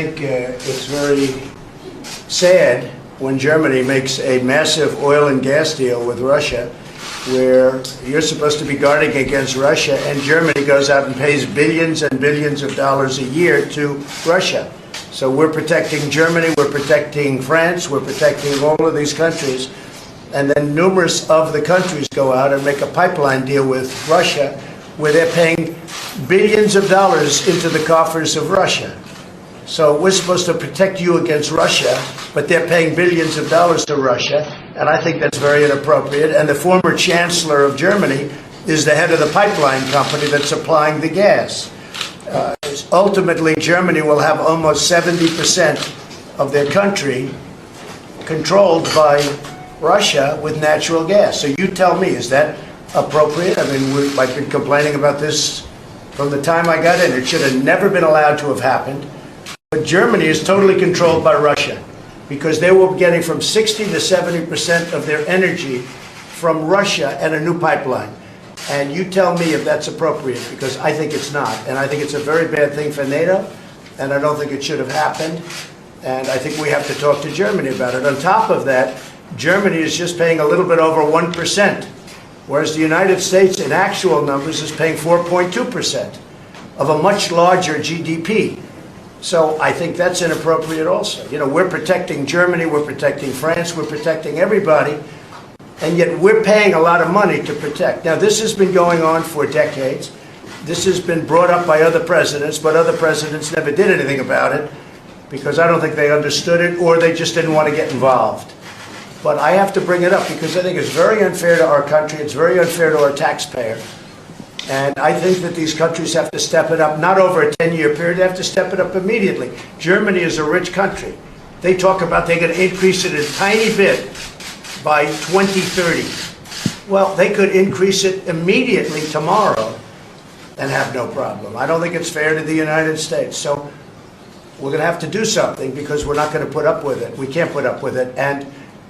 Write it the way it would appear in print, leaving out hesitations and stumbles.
think it's very sad when Germany makes a massive oil and gas deal with Russia, where you're supposed to be guarding against Russia, and Germany goes out and pays billions and billions of dollars a year to Russia. So we're protecting Germany, we're protecting France, we're protecting all of these countries, and then numerous of the countries go out and make a pipeline deal with Russia, where they're paying billions of dollars into the coffers of Russia. So we're supposed to protect you against Russia, but they're paying billions of dollars to Russia, and I think that's very inappropriate. And the former chancellor of Germany is the head of the pipeline company that's supplying the gas. Ultimately, Germany will have almost 70% of their country controlled by Russia with natural gas. So you tell me, is that appropriate? I mean, I've been complaining about this from the time I got in. It should have never been allowed to have happened. But Germany is totally controlled by Russia because they were getting from 60 to 70% of their energy from Russia and a new pipeline. And you tell me if that's appropriate, because I think it's not. And I think it's a very bad thing for NATO, and I don't think it should have happened. And I think we have to talk to Germany about it. On top of that, Germany is just paying a little bit over 1%, whereas the United States, in actual numbers, is paying 4.2% of a much larger GDP. So I think that's inappropriate also. You know, we're protecting Germany, we're protecting France, we're protecting everybody, and yet we're paying a lot of money to protect. Now, this has been going on for decades. This has been brought up by other presidents, but other presidents never did anything about it because I don't think they understood it, or they just didn't want to get involved. But I have to bring it up because I think it's very unfair to our country, it's very unfair to our taxpayer. And I think that these countries have to step it up, not over a 10-year period, they have to step it up immediately. Germany is a rich country. They talk about they're going to increase it a tiny bit by 2030. Well, they could increase it immediately tomorrow and have no problem. I don't think it's fair to the United States. So we're going to have to do something because we're not going to put up with it. We can't put up with it. And